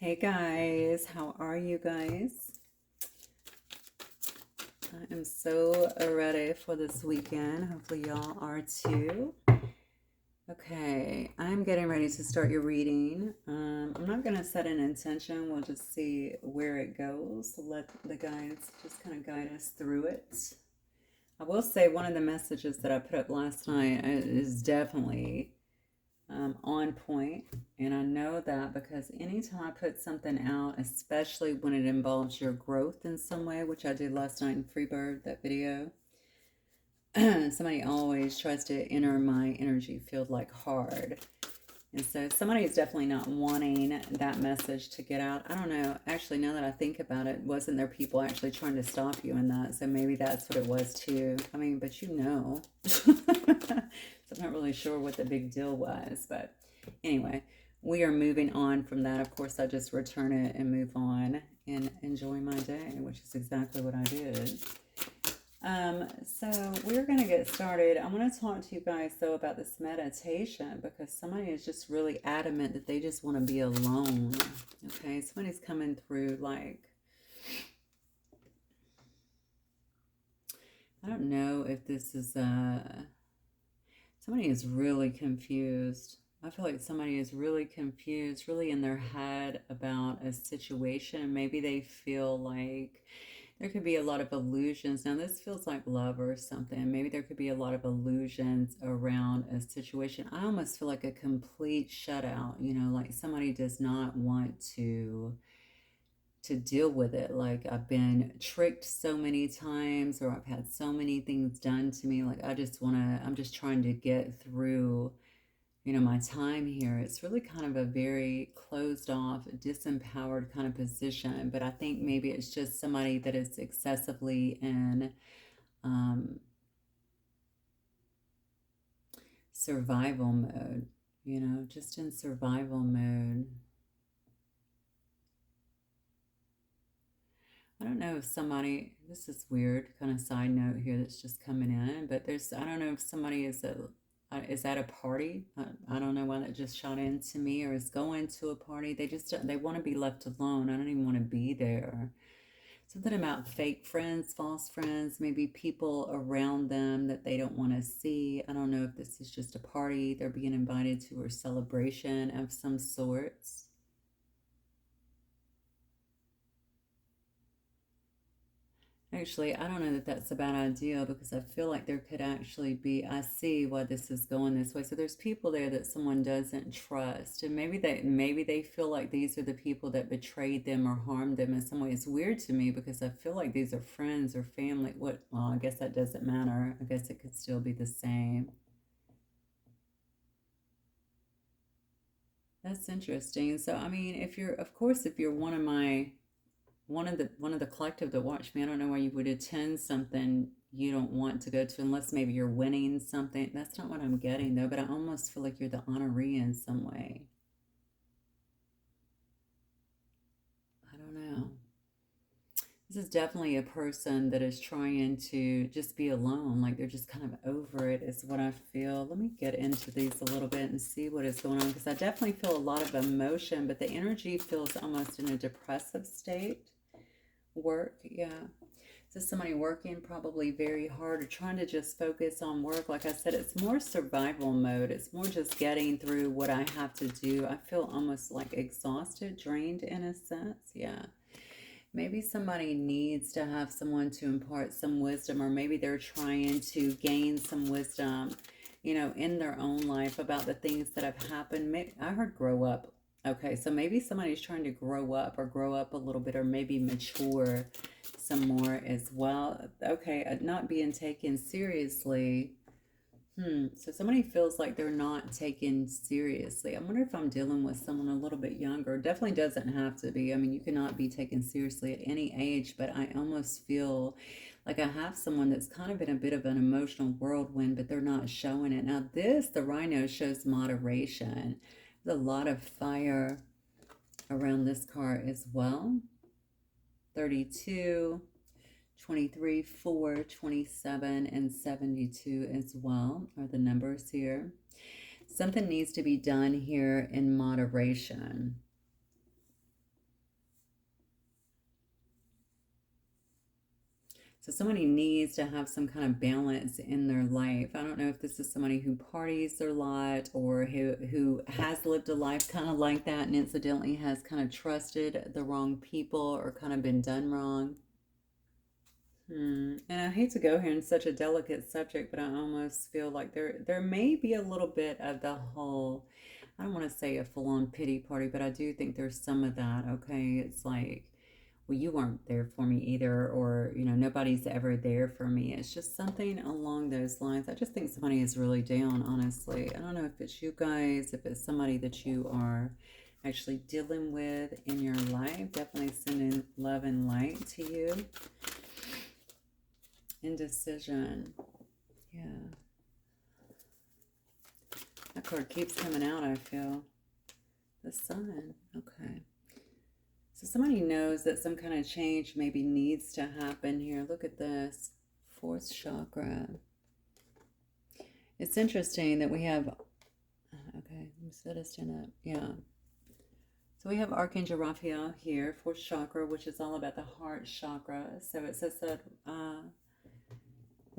Hey guys, how are you guys? I am so ready for this weekend. Hopefully, y'all are too. Okay, I'm getting ready to start your reading. I'm not going to set an intention, we'll just see where it goes. Let the guides just kind of guide us through it. I will say one of the messages that I put up last night is definitely on point. And I know that because anytime I put something out, especially when it involves your growth in some way, which I did last night in Freebird, that video, somebody always tries to enter my energy field like hard. And so somebody is definitely not wanting that message to get out. I don't know. Actually, now that I think about it, wasn't there people actually trying to stop you in that? So maybe that's what it was too. I mean, but you know. So I'm not really sure what the big deal was. But anyway, we are moving on from that. Of course, I just return it and move on and enjoy my day, which is exactly what I did. So we're going to get started. I want to talk to you guys though about this meditation because somebody is just really adamant that they just want to be alone. Okay, somebody's coming through like, I don't know if this is somebody is really confused. I feel like somebody is really confused, really in their head about a situation. Maybe they feel like there could be a lot of illusions. Now, this feels like love or something. Maybe there could be a lot of illusions around a situation. I almost feel like a complete shutout, like somebody does not want to deal with it. Like I've been tricked so many times or I've had so many things done to me. Like I'm just trying to get through my time here. It's really kind of a very closed off, disempowered kind of position. But I think maybe it's just somebody that is excessively in survival mode, just in survival mode. I don't know if somebody, this is weird, kind of side note here that's just coming in, but I don't know if somebody is at a party. I don't know why that just shot into me or is going to a party. They want to be left alone. I don't even want to be there. Something about fake friends, false friends, maybe people around them that they don't want to see. I don't know if this is just a party they're being invited to or celebration of some sorts. Actually, I don't know that that's a bad idea because I feel like there could actually be, I see why this is going this way. So there's people there that someone doesn't trust, and maybe they feel like these are the people that betrayed them or harmed them in some way. It's weird to me because I feel like these are friends or family. Well, I guess that doesn't matter. I guess it could still be the same. That's interesting. So I mean, if you're one of the collective that watch me, I don't know why you would attend something you don't want to go to unless maybe you're winning something. That's not what I'm getting though, but I almost feel like you're the honoree in some way. I don't know. This is definitely a person that is trying to just be alone, like they're just kind of over it is what I feel. Let me get into these a little bit and see what is going on because I definitely feel a lot of emotion, but the energy feels almost in a depressive state. Work, yeah. So somebody working probably very hard or trying to just focus on work. Like I said, it's more survival mode. It's more just getting through what I have to do. I feel almost like exhausted, drained in a sense. Yeah. Maybe somebody needs to have someone to impart some wisdom, or maybe they're trying to gain some wisdom, in their own life about the things that have happened. I heard grow up. Okay, so maybe somebody's trying to grow up or grow up a little bit or maybe mature some more as well. Okay, not being taken seriously. So somebody feels like they're not taken seriously. I wonder if I'm dealing with someone a little bit younger. Definitely doesn't have to be. I mean, you cannot be taken seriously at any age, but I almost feel like I have someone that's kind of in a bit of an emotional whirlwind, but they're not showing it. Now, the rhino shows moderation. There's a lot of fire around this card as well. 32. 23, 4, 27, and 72 as well are the numbers here. Something needs to be done here in moderation. So somebody needs to have some kind of balance in their life. I don't know if this is somebody who parties a lot or who has lived a life kind of like that and incidentally has kind of trusted the wrong people or kind of been done wrong. And I hate to go here in such a delicate subject, but I almost feel like there may be a little bit of the whole, I don't want to say a full-on pity party, but I do think there's some of that, okay? It's like, well, you weren't there for me either, or, nobody's ever there for me. It's just something along those lines. I just think somebody is really down, honestly. I don't know if it's you guys, if it's somebody that you are actually dealing with in your life. Definitely sending love and light to you. Indecision. Yeah. That card keeps coming out, I feel. The Sun. Okay. So somebody knows that some kind of change maybe needs to happen here. Look at this. Fourth chakra. It's interesting that we have... Okay, let me set us stand up. Yeah. So we have Archangel Raphael here, fourth chakra, which is all about the heart chakra. So it says that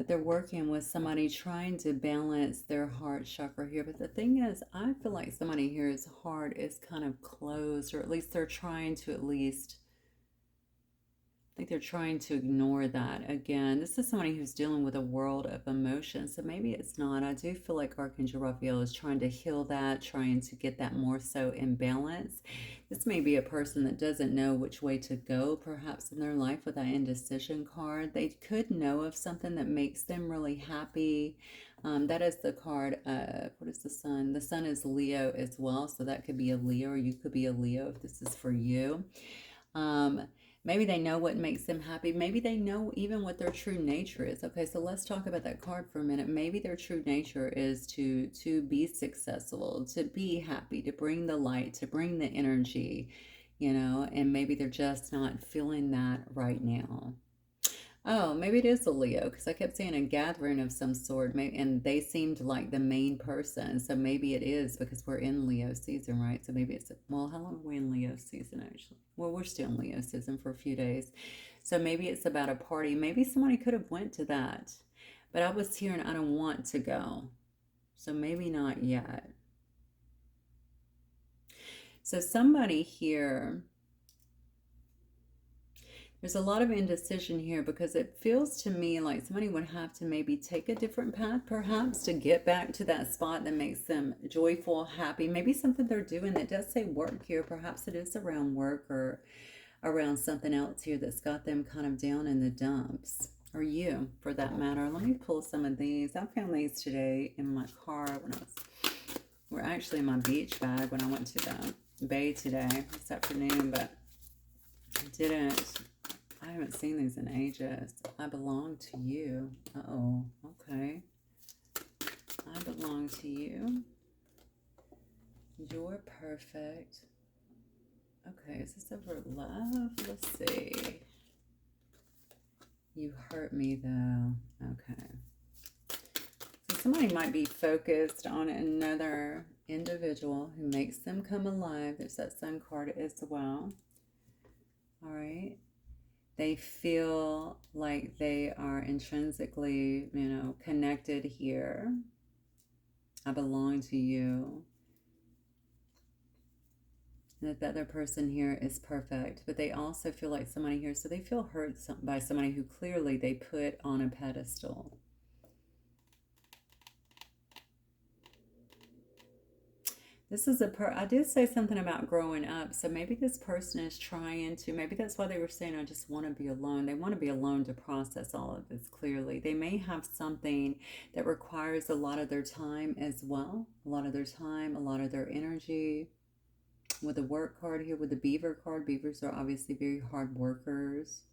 they're working with somebody trying to balance their heart chakra here. But the thing is, I feel like somebody here's heart is kind of closed, or at least they're trying to I think they're trying to ignore that. Again, this is somebody who's dealing with a world of emotion, so maybe it's not. I do feel like Archangel Raphael is trying to heal that, trying to get that more so in balance. This may be a person that doesn't know which way to go, perhaps in their life with that indecision card. They could know of something that makes them really happy. That is the card, what is the Sun? The Sun is Leo as well, so that could be a Leo, or you could be a Leo if this is for you. Maybe they know what makes them happy. Maybe they know even what their true nature is. Okay, so let's talk about that card for a minute. Maybe their true nature is to be successful, to be happy, to bring the light, to bring the energy, and maybe they're just not feeling that right now. Oh, maybe it is a Leo, because I kept seeing a gathering of some sort, and they seemed like the main person. So maybe it is because we're in Leo season, right? So maybe it's, well, how long are we in Leo season, actually? Well, we're still in Leo season for a few days. So maybe it's about a party. Maybe somebody could have went to that. But I was hearing, I don't want to go. So maybe not yet. So somebody here... There's a lot of indecision here because it feels to me like somebody would have to maybe take a different path perhaps to get back to that spot that makes them joyful, happy. Maybe something they're doing that does say work here. Perhaps it is around work or around something else here that's got them kind of down in the dumps. Or you, for that matter. Let me pull some of these. I found these today in my car when we're actually in my beach bag when I went to the bay today this afternoon, but I didn't. I haven't seen these in ages. I belong to you. Uh-oh. Okay. I belong to you. You're perfect. Okay, is this over love? Let's see. You hurt me, though. Okay. So somebody might be focused on another individual who makes them come alive. There's that Sun card as well. All right. They feel like they are intrinsically, connected here. I belong to you. And that the other person here is perfect. But they also feel like somebody here, so they feel hurt by somebody who clearly they put on a pedestal. This is I did say something about growing up, so maybe this person is trying to, maybe that's why they were saying, I just want to be alone. They want to be alone to process all of this clearly. They may have something that requires a lot of their time as well, a lot of their time, a lot of their energy. With the work card here, with the beaver card, beavers are obviously very hard workers.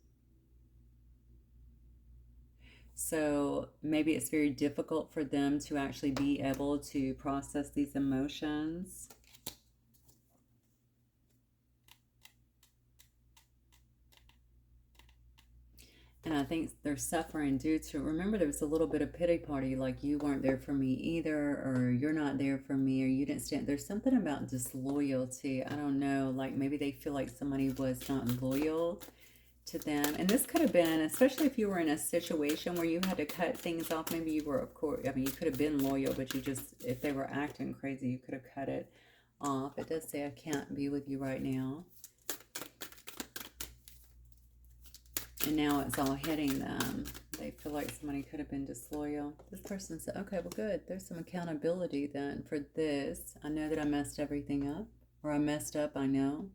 So maybe it's very difficult for them to actually be able to process these emotions. And I think they're suffering due to, remember there was a little bit of pity party, like you weren't there for me either, or you're not there for me, or you didn't stand. There's something about disloyalty. I don't know, like maybe they feel like somebody was not loyal to them. And this could have been, especially if you were in a situation where you had to cut things off. Maybe you were, of course, I mean, you could have been loyal, but you just, if they were acting crazy, you could have cut it off. It does say, I can't be with you right now. And now it's all hitting them. They feel like somebody could have been disloyal. This person said, okay, well, good. There's some accountability then for this. I know that I messed everything up. Or I messed up, I know.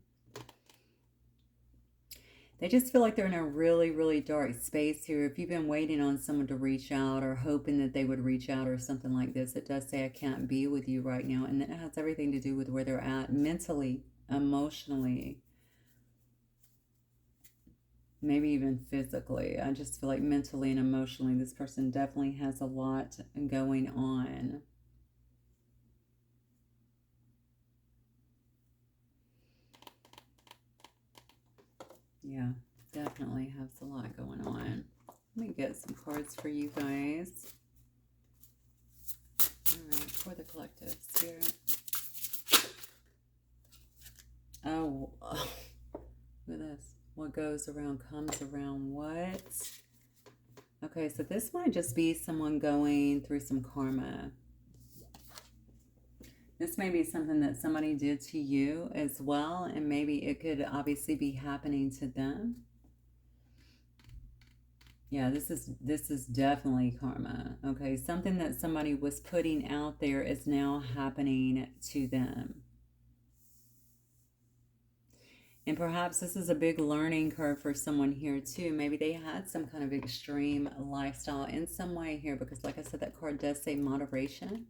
They just feel like they're in a really, really dark space here. If you've been waiting on someone to reach out or hoping that they would reach out or something like this, it does say, I can't be with you right now. And it has everything to do with where they're at mentally, emotionally, maybe even physically. I just feel like mentally and emotionally, this person definitely has a lot going on. Yeah, definitely has a lot going on. Let me get some cards for you guys. All right, for the collective spirit. Oh, look at this. What goes around comes around. What? Okay, so this might just be someone going through some karma. This may be something that somebody did to you as well, and maybe it could obviously be happening to them. Yeah, this is definitely karma. Okay, something that somebody was putting out there is now happening to them. And perhaps this is a big learning curve for someone here too. Maybe they had some kind of extreme lifestyle in some way here, because like I said, that card does say moderation.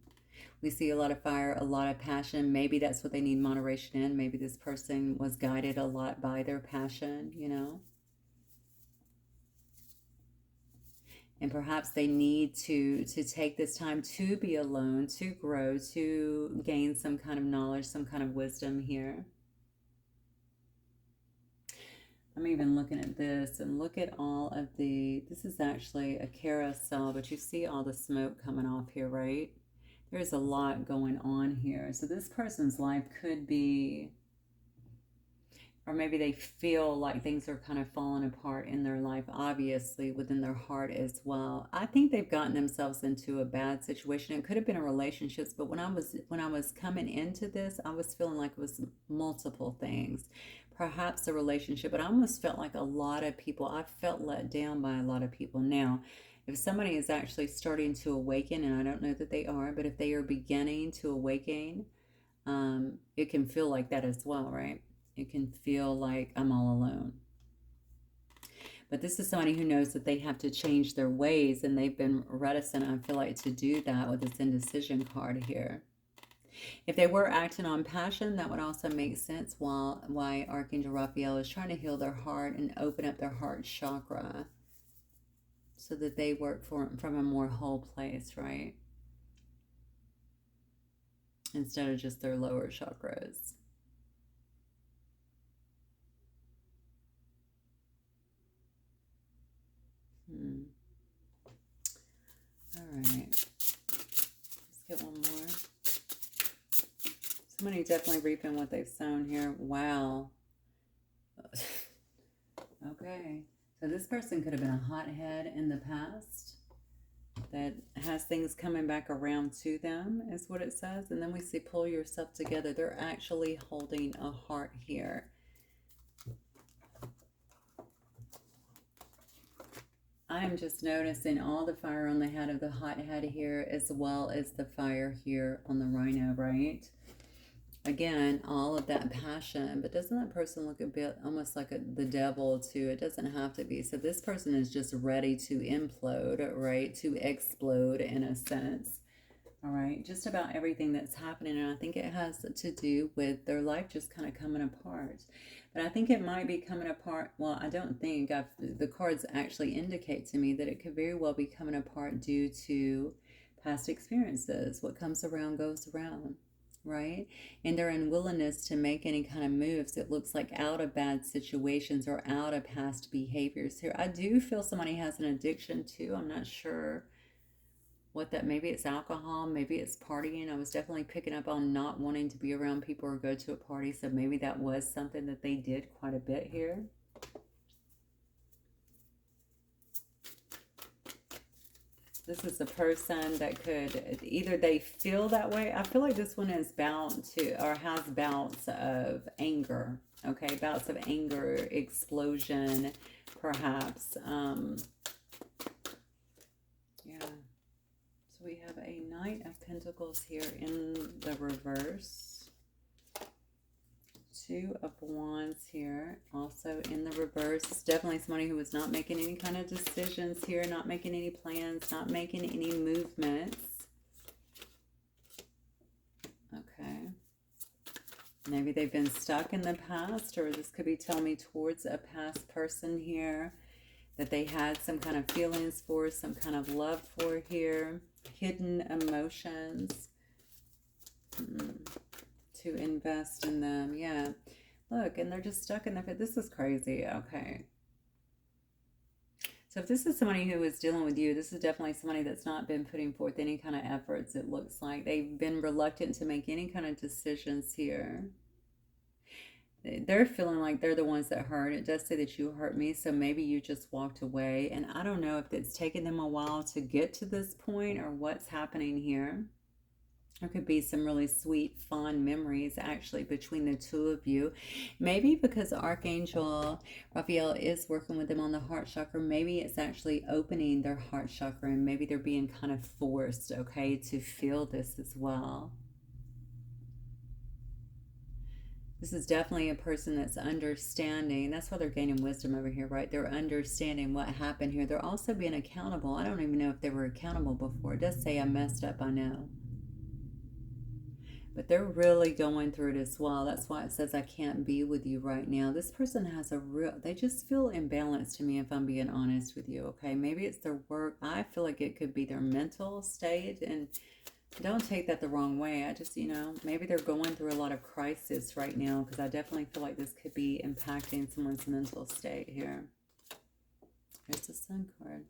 We see a lot of fire, a lot of passion. Maybe that's what they need moderation in. Maybe this person was guided a lot by their passion, you know. And perhaps they need to take this time to be alone, to grow, to gain some kind of knowledge, some kind of wisdom here. I'm even looking at this, and look at all of this is actually a carousel, but you see all the smoke coming off here, right? There's a lot going on here. So this person's life could be, or maybe they feel like things are kind of falling apart in their life, obviously within their heart as well. I think they've gotten themselves into a bad situation. It could have been a relationship, but when I was coming into this, I was feeling like it was multiple things. Perhaps a relationship, but I almost felt like a lot of people, I felt let down by a lot of people. Now, if somebody is actually starting to awaken, and I don't know that they are, but if they are beginning to awaken, it can feel like that as well, right? It can feel like I'm all alone. But this is somebody who knows that they have to change their ways, and they've been reticent, I feel like, to do that with this indecision card here. If they were acting on passion, that would also make sense why Archangel Raphael is trying to heal their heart and open up their heart chakra so that they work from a more whole place, right? Instead of just their lower chakras. All right. Let's get one more. Somebody definitely reaping what they've sown here. Wow. Okay. So this person could have been a hothead in the past that has things coming back around to them, is what it says. And then we see pull yourself together. They're actually holding a heart here. I'm just noticing all the fire on the head of the hothead here, as well as the fire here on the rhino, right? Again, all of that passion, but doesn't that person look a bit almost like the devil too? It doesn't have to be. So this person is just ready to implode, right? To explode in a sense. All right, just about everything that's happening. And I think it has to do with their life just kind of coming apart. But I think it might be coming apart. Well, I don't think the cards actually indicate to me that it could very well be coming apart due to past experiences. What comes around goes around, right? And their unwillingness to make any kind of moves, it looks like, out of bad situations or out of past behaviors here. I do feel somebody has an addiction too. I'm not sure what that, maybe it's alcohol, maybe it's partying. I was definitely picking up on not wanting to be around people or go to a party, so maybe that was something that they did quite a bit here. This is a person that could, either they feel that way. I feel like this one is bound to, or has bouts of anger. Okay, bouts of anger, explosion, perhaps. Yeah. So we have a Knight of Pentacles here in the reverse. Two of Wands here, also in the reverse. It's definitely somebody who was not making any kind of decisions here, not making any plans, not making any movements. Okay. Maybe they've been stuck in the past, or this could be telling me towards a past person here that they had some kind of feelings for, some kind of love for here. Hidden emotions. To invest in them. Yeah, look, and they're just stuck in their fit. This is crazy. Okay, so if this is somebody who is dealing with you, this is definitely somebody that's not been putting forth any kind of efforts. It looks like they've been reluctant to make any kind of decisions here. They're feeling like they're the ones that hurt. It does say that you hurt me, so maybe you just walked away, and I don't know if it's taken them a while to get to this point or what's happening here. There could be some really sweet, fond memories actually between the two of you. Maybe because Archangel Raphael is working with them on the heart chakra, maybe it's actually opening their heart chakra, and maybe they're being kind of forced, okay, to feel this as well. This is definitely a person that's understanding. That's why they're gaining wisdom over here, right? They're understanding what happened here. They're also being accountable. I don't even know if they were accountable before. It does say I messed up, I know. But they're really going through it as well. That's why it says I can't be with you right now. This person has a real, they just feel imbalanced to me, if I'm being honest with you, okay? Maybe it's their work. I feel like it could be their mental state, and don't take that the wrong way. I just, you know, maybe they're going through a lot of crisis right now, because I definitely feel like this could be impacting someone's mental state here. There's the Sun card.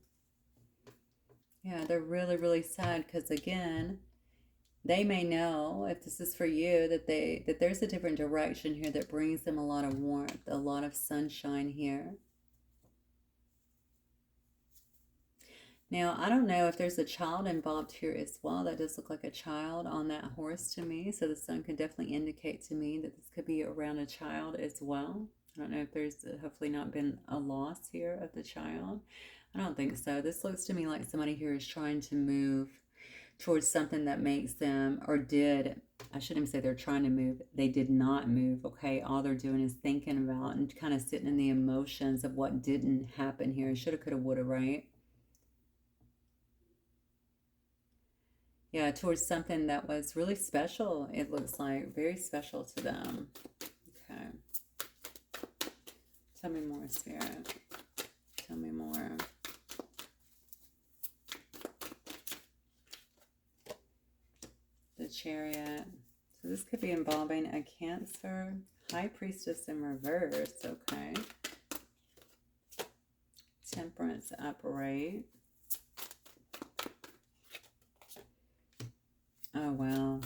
Yeah, they're really, really sad because, again, they may know, if this is for you, that there's a different direction here that brings them a lot of warmth, a lot of sunshine here. Now, I don't know if there's a child involved here as well. That does look like a child on that horse to me. So the sun could definitely indicate to me that this could be around a child as well. I don't know if there's hopefully not been a loss here of the child. I don't think so. This looks to me like somebody here is trying to move towards something that makes them, or did, I shouldn't even say they're trying to move, they did not move, okay? All they're doing is thinking about and kind of sitting in the emotions of what didn't happen here. Shoulda, coulda, woulda, right? Yeah, towards something that was really special, it looks like, very special to them. Okay. Tell me more, Spirit. Tell me more. The Chariot. So this could be involving a Cancer. High Priestess in reverse. Okay. Temperance upright. Oh, wow.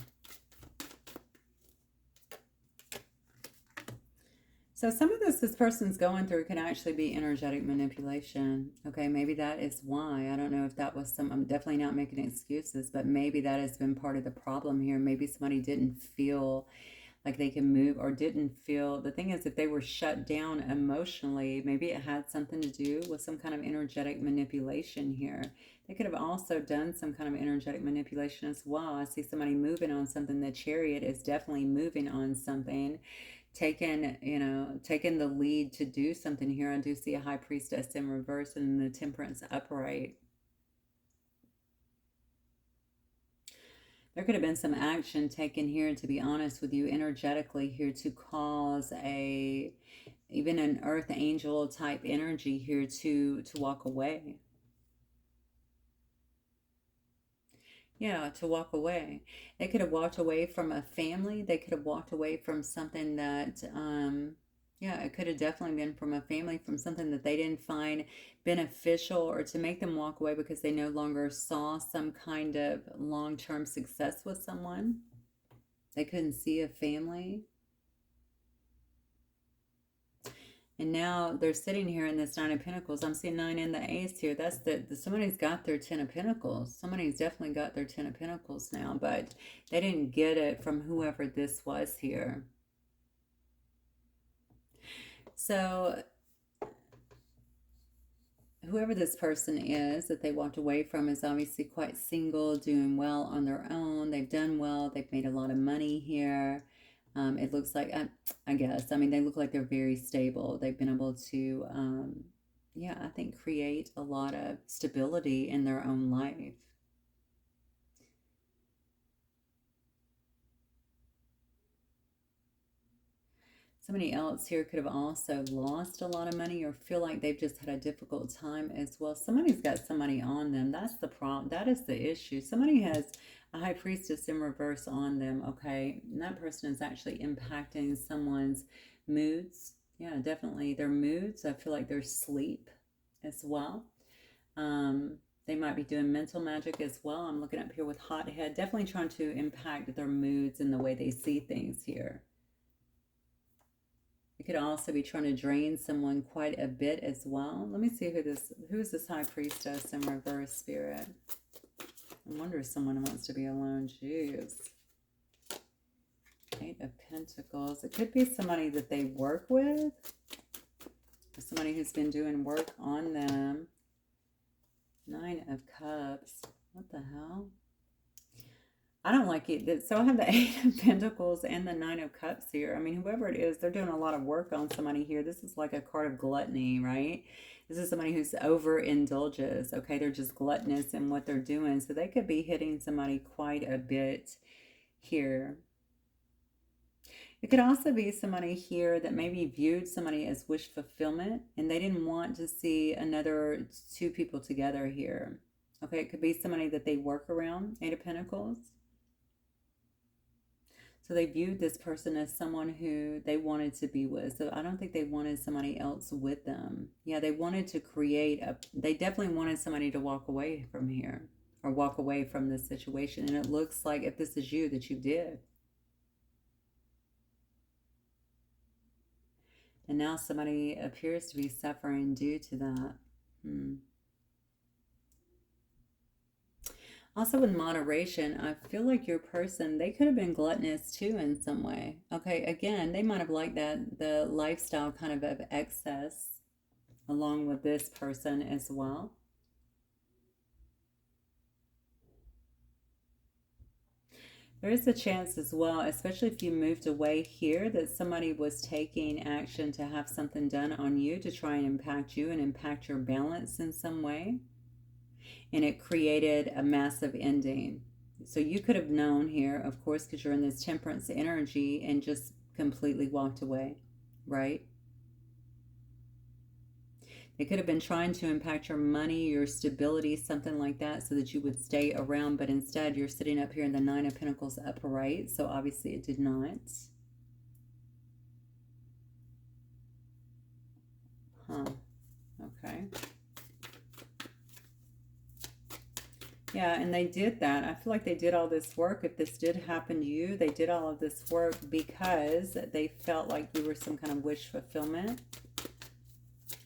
So some of this person's going through can actually be energetic manipulation. Okay, maybe that is why. I don't know if that was some, I'm definitely not making excuses, but maybe that has been part of the problem here. Maybe somebody didn't feel like they can move, or didn't feel, the thing is, if they were shut down emotionally, maybe it had something to do with some kind of energetic manipulation here. They could have also done some kind of energetic manipulation as well. I see somebody moving on something. The Chariot is definitely moving on something, taking, you know, taking the lead to do something here. I do see a High Priestess in reverse and the Temperance upright. There could have been some action taken here, to be honest with you, energetically here, to cause a, even an earth angel type energy here to walk away. Yeah, to walk away. They could have walked away from a family. They could have walked away from something that, yeah, it could have definitely been from a family, from something that they didn't find beneficial, or to make them walk away because they no longer saw some kind of long-term success with someone. They couldn't see a family. And now they're sitting here in this Nine of Pentacles. I'm seeing 9 and the Ace here. That's somebody's got their 10 of Pentacles. Somebody's definitely got their 10 of Pentacles now, but they didn't get it from whoever this was here. So whoever this person is that they walked away from is obviously quite single, doing well on their own. They've done well. They've made a lot of money here. It looks like, I guess, I mean, they look like they're very stable. They've been able to, yeah, I think create a lot of stability in their own life. Somebody else here could have also lost a lot of money or feel like they've just had a difficult time as well. Somebody's got somebody on them. That's the problem. That is the issue. Somebody has a High Priestess in reverse on them, okay? And that person is actually impacting someone's moods. Yeah, definitely their moods. I feel like their sleep as well. They might be doing mental magic as well. I'm looking up here with hot head. Definitely trying to impact their moods and the way they see things here. It could also be trying to drain someone quite a bit as well. Let me see who's this High Priestess in reverse, Spirit. I wonder if someone wants to be alone. Jeez. 8 of Pentacles. It could be somebody that they work with. Or somebody who's been doing work on them. 9 of Cups. What the hell? I don't like it. So I have the 8 of Pentacles and the 9 of Cups here. I mean, whoever it is, they're doing a lot of work on somebody here. This is like a card of gluttony, right? This is somebody who's overindulges, okay? They're just gluttonous in what they're doing. So they could be hitting somebody quite a bit here. It could also be somebody here that maybe viewed somebody as wish fulfillment and they didn't want to see another 2 people together here. Okay, it could be somebody that they work around, 8 of Pentacles. So they viewed this person as someone who they wanted to be with. So I don't think they wanted somebody else with them. Yeah, they wanted to they definitely wanted somebody to walk away from here or walk away from this situation. And it looks like if this is you that you did. And now somebody appears to be suffering due to that. Also in moderation, I feel like your person, they could have been gluttonous too in some way. Okay, again, they might have liked the lifestyle kind of excess along with this person as well. There is a chance as well, especially if you moved away here, that somebody was taking action to have something done on you to try and impact you and impact your balance in some way. And it created a massive ending. So you could have known here, of course, because you're in this temperance energy and just completely walked away, right? It could have been trying to impact your money, your stability, something like that, so that you would stay around. But instead, you're sitting up here in the 9 of Pentacles upright. So obviously it did not. Okay. Yeah, and they did that. I feel like they did all this work. If this did happen to you, they did all of this work because they felt like you were some kind of wish fulfillment.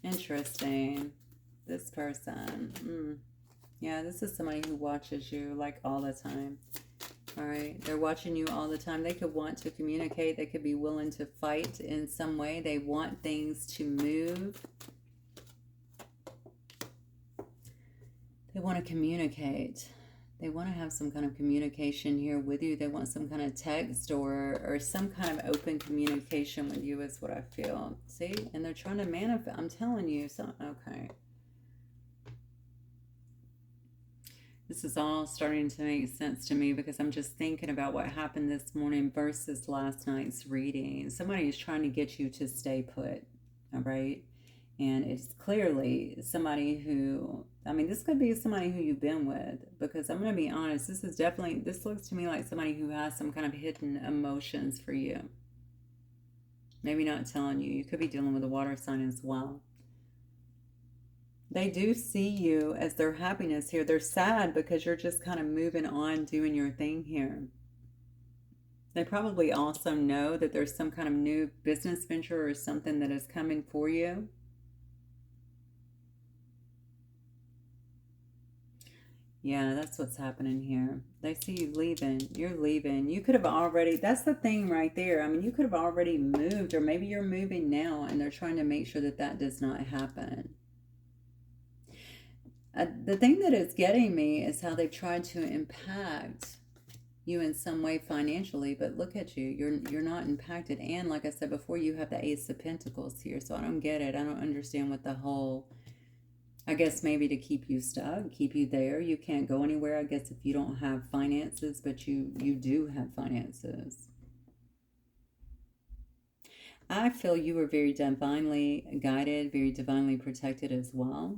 Interesting. This person. Yeah, this is somebody who watches you like all the time. All right, they're watching you all the time. They could want to communicate. They could be willing to fight in some way. They want things to move. They want to communicate. They want to have some kind of communication here with you. They want some kind of text or some kind of open communication with you is what I feel. See? And they're trying to manifest. I'm telling you. Okay. This is all starting to make sense to me because I'm just thinking about what happened this morning versus last night's reading. Somebody is trying to get you to stay put. All right? And it's clearly somebody who, I mean, this could be somebody who you've been with, because I'm going to be honest, this looks to me like somebody who has some kind of hidden emotions for you. Maybe not telling you. You could be dealing with a water sign as well. They do see you as their happiness here. They're sad because you're just kind of moving on, doing your thing here. They probably also know that there's some kind of new business venture or something that is coming for you. Yeah, that's what's happening here. They see you leaving. You're leaving. You could have already, that's the thing right there. I mean, you could have already moved, or maybe you're moving now and they're trying to make sure that that does not happen. The thing that is getting me is how they've tried to impact you in some way financially, but look at you. You're not impacted. And like I said before, you have the Ace of Pentacles here. So I don't get it. I don't understand what the whole, I guess maybe to keep you stuck, keep you there. You can't go anywhere, I guess, if you don't have finances, but you do have finances. I feel you were very divinely guided, very divinely protected as well.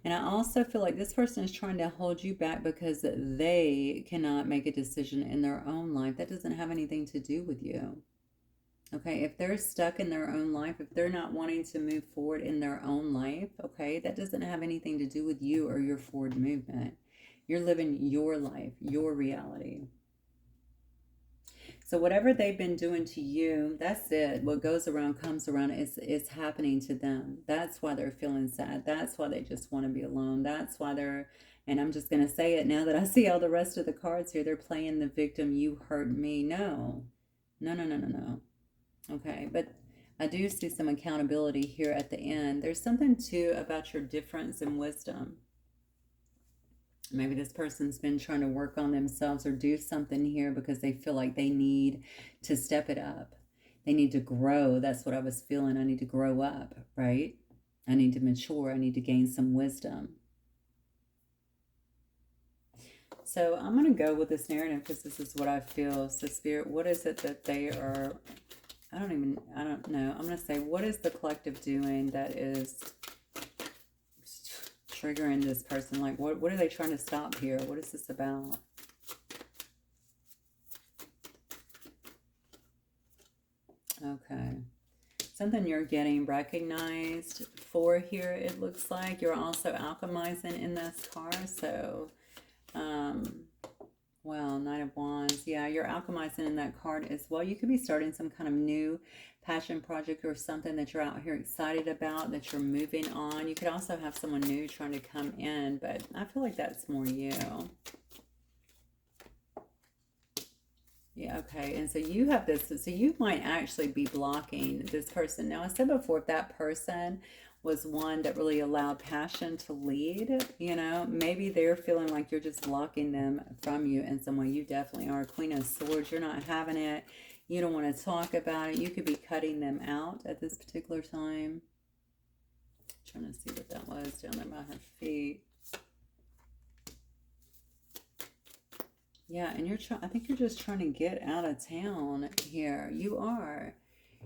And I also feel like this person is trying to hold you back because they cannot make a decision in their own life. That doesn't have anything to do with you. Okay, if they're stuck in their own life, if they're not wanting to move forward in their own life, okay, that doesn't have anything to do with you or your forward movement. You're living your life, your reality. So whatever they've been doing to you, that's it. What goes around comes around. It's happening to them. That's why they're feeling sad. That's why they just want to be alone. That's why they're, and I'm just going to say it now that I see all the rest of the cards here. They're playing the victim. You hurt me. No. No, no, no, no, no. Okay, but I do see some accountability here at the end. There's something too about your difference in wisdom. Maybe this person's been trying to work on themselves or do something here because they feel like they need to step it up. They need to grow. That's what I was feeling. I need to grow up, right? I need to mature. I need to gain some wisdom. So I'm going to go with this narrative because this is what I feel. So Spirit, what is it that they are, I don't know. I'm going to say, what is the collective doing that is triggering this person? Like, what are they trying to stop here? What is this about? Okay. Something you're getting recognized for here, it looks like. You're also alchemizing in this card. So, well, Knight of Wands. Yeah, you're alchemizing in that card as well. You could be starting some kind of new passion project or something that you're out here excited about, that you're moving on. You could also have someone new trying to come in, but I feel like that's more you. Yeah, okay. And so you have this, so you might actually be blocking this person. Now, I said before, if that person was one that really allowed passion to lead, you know, maybe they're feeling like you're just blocking them from you in some way. You definitely are. Queen of Swords, you're not having it. You don't want to talk about it. You could be cutting them out at this particular time. I'm trying to see what that was down there by her feet. Yeah, and you're trying, I think you're just trying to get out of town here. You are.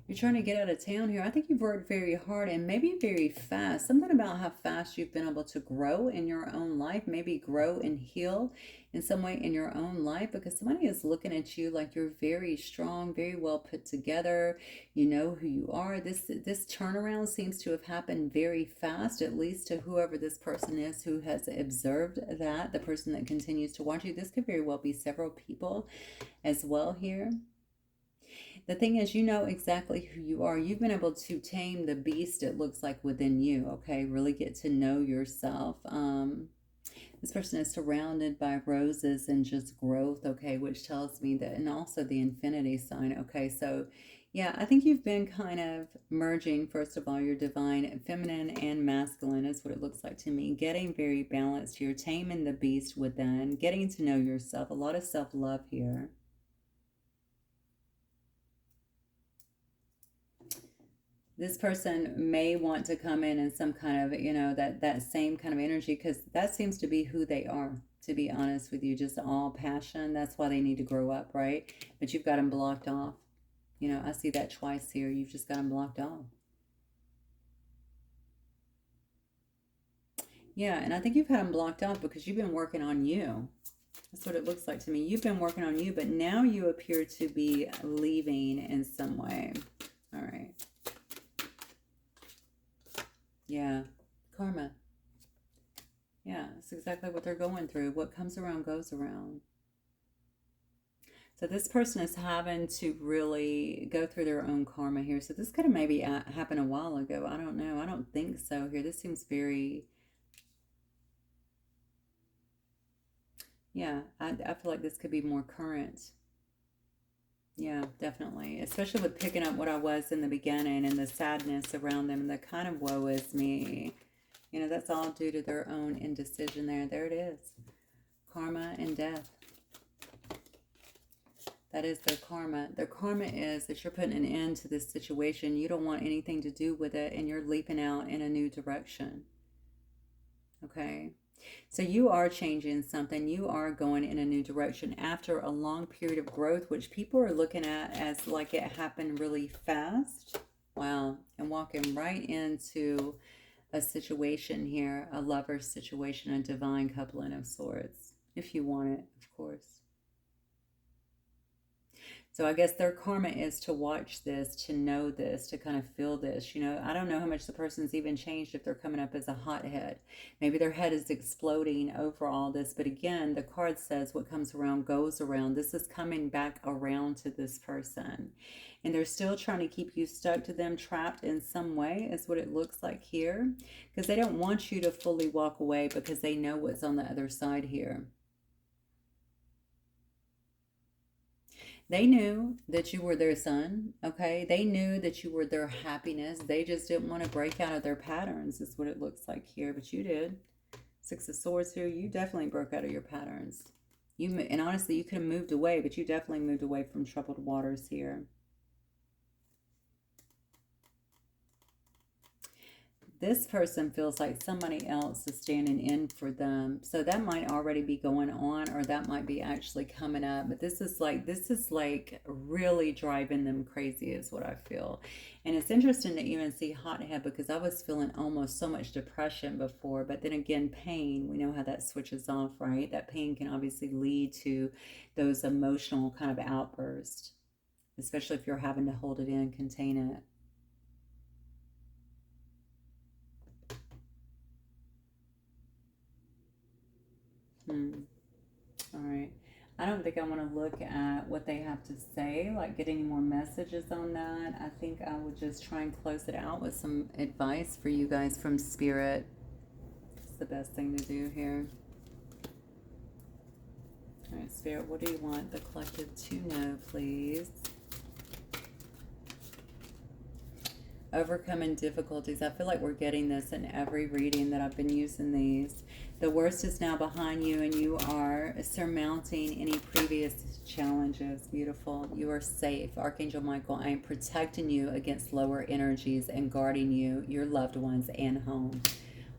You're trying to get out of town here. I think you've worked very hard and maybe very fast. Something about how fast you've been able to grow in your own life, maybe grow and heal in some way in your own life, because somebody is looking at you like you're very strong, very well put together. You know who you are. This turnaround seems to have happened very fast, at least to whoever this person is who has observed that, the person that continues to watch you. This could very well be several people as well here. The thing is, you know exactly who you are. You've been able to tame the beast, it looks like, within you, okay? Really get to know yourself. This person is surrounded by roses and just growth, okay? Which tells me that, and also the infinity sign, okay? So, yeah, I think you've been kind of merging, first of all, your divine feminine and masculine is what it looks like to me. Getting very balanced here, taming the beast within, getting to know yourself. A lot of self-love here. This person may want to come in some kind of, you know, that same kind of energy, because that seems to be who they are, to be honest with you. Just all passion. That's why they need to grow up, right? But you've got them blocked off. You know, I see that twice here. You've just got them blocked off. Yeah, and I think you've had them blocked off because you've been working on you. That's what it looks like to me. You've been working on you, but now you appear to be leaving in some way. All right. Yeah, karma. Yeah, that's exactly what they're going through. What comes around goes around. So this person is having to really go through their own karma here. So this could have maybe happened a while ago. I don't know. I don't think so here. This seems very, yeah, I feel like this could be more current. Yeah, definitely. Especially with picking up what I was in the beginning and the sadness around them and the kind of woe is me. You know, that's all due to their own indecision there. There it is. Karma and death. That is their karma. Their karma is that you're putting an end to this situation. You don't want anything to do with it, and you're leaping out in a new direction. Okay? So you are changing something. You are going in a new direction after a long period of growth, which people are looking at as like it happened really fast. Wow. And walking right into a situation here, a lover's situation, a divine coupling of sorts, if you want it, of course. So I guess their karma is to watch this, to know this, to kind of feel this. You know, I don't know how much the person's even changed if they're coming up as a hothead. Maybe their head is exploding over all this. But again, the card says what comes around goes around. This is coming back around to this person. And they're still trying to keep you stuck to them, trapped in some way, is what it looks like here. Because they don't want you to fully walk away because they know what's on the other side here. They knew that you were their son, okay? They knew that you were their happiness. They just didn't want to break out of their patterns, is what it looks like here, but you did. Six of Swords here, you definitely broke out of your patterns. And honestly, you could have moved away, but you definitely moved away from troubled waters here. This person feels like somebody else is standing in for them. So that might already be going on, or that might be actually coming up. But this is like really driving them crazy is what I feel. And it's interesting to even see hothead because I was feeling almost so much depression before. But then again, pain, we know how that switches off, right? That pain can obviously lead to those emotional kind of outbursts, especially if you're having to hold it in, contain it. Hmm. All right. I don't think I want to look at what they have to say, like get any more messages on that. I think I would just try and close it out with some advice for you guys from Spirit. It's the best thing to do here. All right, Spirit, what do you want the collective to know, please? Overcoming difficulties. I feel like we're getting this in every reading that I've been using these. The worst is now behind you and you are surmounting any previous challenges. Beautiful. You are safe. Archangel Michael, I am protecting you against lower energies and guarding you, your loved ones, and home.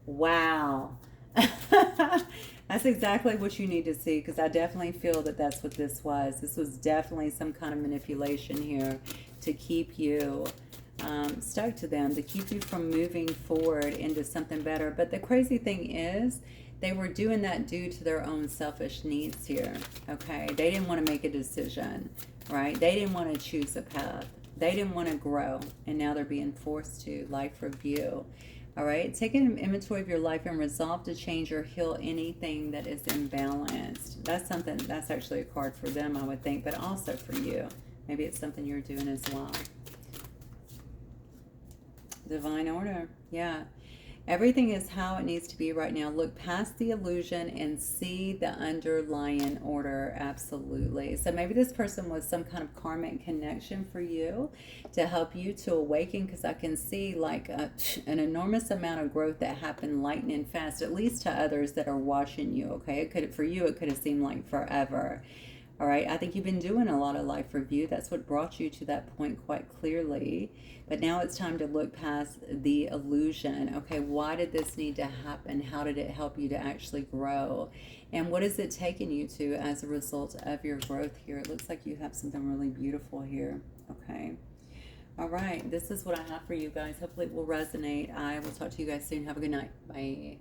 Wow. That's exactly what you need to see, because I definitely feel that that's what this was. This was definitely some kind of manipulation here to keep you stuck to them, to keep you from moving forward into something better. But the crazy thing is, they were doing that due to their own selfish needs here, okay? They didn't want to make a decision, right? They didn't want to choose a path. They didn't want to grow, and now they're being forced to. Life review. All right, take an inventory of your life and resolve to change or heal anything that is imbalanced. That's something, that's actually a card for them, I would think, but also for you. Maybe it's something you're doing as well. Divine order, yeah. Everything is how it needs to be right now. Look past the illusion and see the underlying order. Absolutely. So maybe this person was some kind of karmic connection for you to help you to awaken, because I can see like an enormous amount of growth that happened lightning fast, at least to others that are watching you, okay? It could, for you, it could have seemed like forever. All right, I think you've been doing a lot of life review. That's what brought you to that point quite clearly. But now it's time to look past the illusion. Okay, why did this need to happen? How did it help you to actually grow? And what is it taking you to as a result of your growth here? It looks like you have something really beautiful here. Okay. All right, this is what I have for you guys. Hopefully it will resonate. I will talk to you guys soon. Have a good night. Bye.